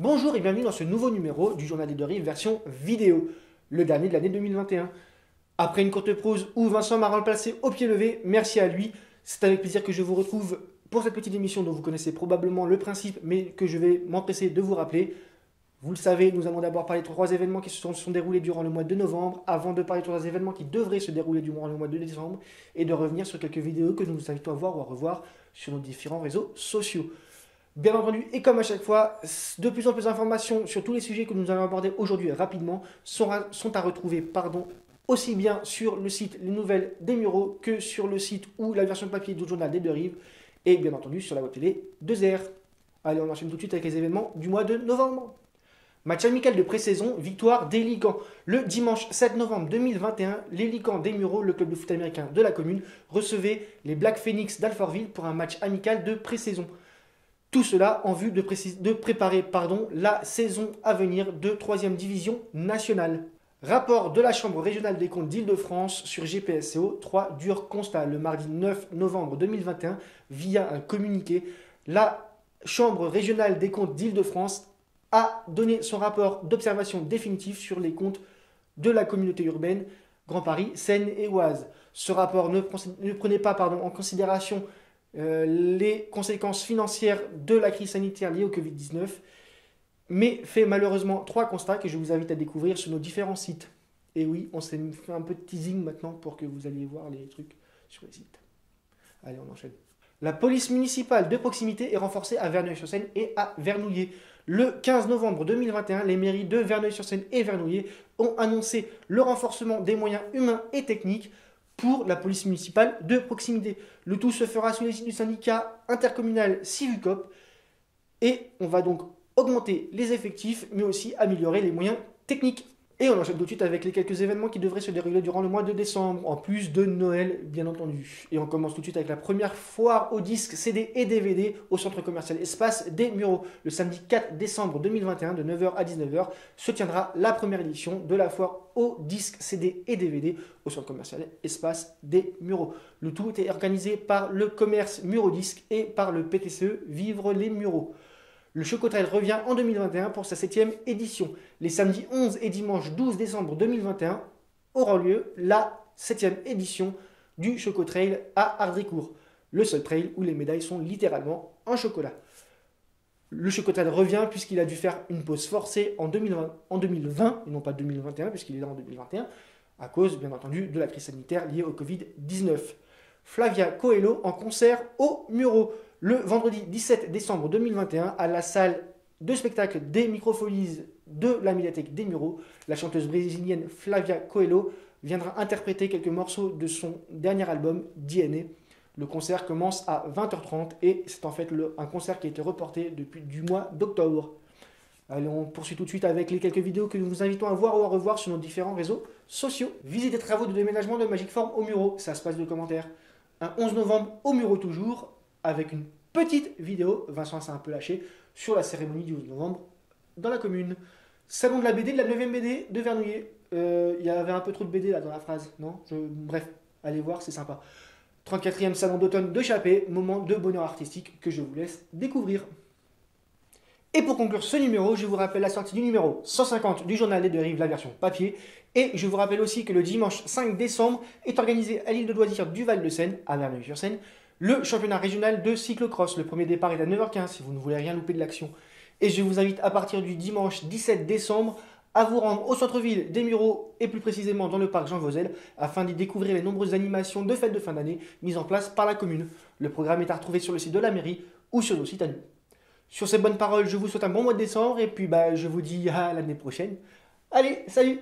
Bonjour et bienvenue dans ce nouveau numéro du Journal des Deux Rives version vidéo, le dernier de l'année 2021. Après une courte pause où Vincent m'a remplacé au pied levé, merci à lui. C'est avec plaisir que je vous retrouve pour cette petite émission dont vous connaissez probablement le principe, mais que je vais m'empresser de vous rappeler. Vous le savez, nous allons d'abord parler de trois événements qui se sont déroulés durant le mois de novembre, avant de parler de trois événements qui devraient se dérouler durant le mois de décembre, et de revenir sur quelques vidéos que nous vous invitons à voir ou à revoir sur nos différents réseaux sociaux. Bien entendu, et comme à chaque fois, de plus en plus d'informations sur tous les sujets que nous allons aborder aujourd'hui rapidement sont à retrouver aussi bien sur le site Les Nouvelles des Mureaux que sur le site ou la version papier du Journal des Deux Rives et bien entendu sur la web télé 2R. Allez, on enchaîne tout de suite avec les événements du mois de novembre. Match amical de pré-saison, victoire des Licans. Le dimanche 7 novembre 2021, les Licans des Mureaux, le club de foot américain de la commune, recevaient les Black Phoenix d'Alfortville pour un match amical de pré-saison. Tout cela en vue de préparer la saison à venir de 3e division nationale. Rapport de la Chambre régionale des comptes d'Île-de-France sur GPSCO, 3 durs constats. Le mardi 9 novembre 2021, via un communiqué, la Chambre régionale des comptes d'Île-de-France a donné son rapport d'observation définitif sur les comptes de la communauté urbaine Grand Paris, Seine et Oise. Ce rapport ne prenait pas en considération les conséquences financières de la crise sanitaire liée au Covid-19, mais fait malheureusement 3 constats que je vous invite à découvrir sur nos différents sites. Et oui, on s'est fait un peu de teasing maintenant pour que vous alliez voir les trucs sur les sites. Allez, on enchaîne. La police municipale de proximité est renforcée à Verneuil-sur-Seine et à Vernouillet. Le 15 novembre 2021, les mairies de Verneuil-sur-Seine et Vernouillet ont annoncé le renforcement des moyens humains et techniques pour la police municipale de proximité. Le tout se fera sous l'égide du syndicat intercommunal Civucop et on va donc augmenter les effectifs mais aussi améliorer les moyens techniques. Et on enchaîne tout de suite avec les quelques événements qui devraient se dérouler durant le mois de décembre, en plus de Noël bien entendu. Et on commence tout de suite avec la première foire aux disques CD et DVD au centre commercial Espace des Mureaux. Le samedi 4 décembre 2021 de 9h à 19h se tiendra la première édition de la foire aux disques CD et DVD au centre commercial Espace des Mureaux. Le tout est organisé par le commerce Murodisque et par le PTCE Vivre les Mureaux. Le Chocotrail revient en 2021 pour sa 7e édition. Les samedis 11 et dimanche 12 décembre 2021 aura lieu la 7e édition du Chocotrail à Ardricourt. Le seul trail où les médailles sont littéralement en chocolat. Le Chocotrail revient puisqu'il a dû faire une pause forcée en 2020 et non pas 2021 puisqu'il est là en 2021 à cause bien entendu de la crise sanitaire liée au Covid-19. Flavia Coelho en concert au Mureaux. Le vendredi 17 décembre 2021, à la salle de spectacle des Microfolies de la médiathèque des Mureaux, la chanteuse brésilienne Flavia Coelho viendra interpréter quelques morceaux de son dernier album, DNA. Le concert commence à 20h30 et c'est en fait un concert qui a été reporté depuis du mois d'octobre. Allez, on poursuit tout de suite avec les quelques vidéos que nous vous invitons à voir ou à revoir sur nos différents réseaux sociaux. Visite des travaux de déménagement de Magic Form au Mureaux, ça se passe de commentaires. Un 11 novembre au Mureaux toujours, avec une petite vidéo, Vincent s'est un peu lâché, sur la cérémonie du 11 novembre dans la commune. Salon de la BD, de la 9e BD de Vernouillet. Il y avait un peu trop de BD là dans la phrase, non Bref, allez voir, c'est sympa. 34e salon d'automne de Chappé, moment de bonheur artistique que je vous laisse découvrir. Et pour conclure ce numéro, je vous rappelle la sortie du numéro 150 du Journal des Deux Rives, la version papier. Et je vous rappelle aussi que le dimanche 5 décembre est organisé à l'île de loisirs du Val-de-Seine, à Verneuil-sur-Seine, le championnat régional de cyclocross. Le premier départ est à 9h15 si vous ne voulez rien louper de l'action. Et je vous invite à partir du dimanche 17 décembre à vous rendre au centre-ville des Mureaux et plus précisément dans le parc Jean Vauzel afin d'y découvrir les nombreuses animations de fêtes de fin d'année mises en place par la commune. Le programme est à retrouver sur le site de la mairie ou sur nos sites à nous. Sur ces bonnes paroles, je vous souhaite un bon mois de décembre et puis je vous dis à l'année prochaine. Allez, salut!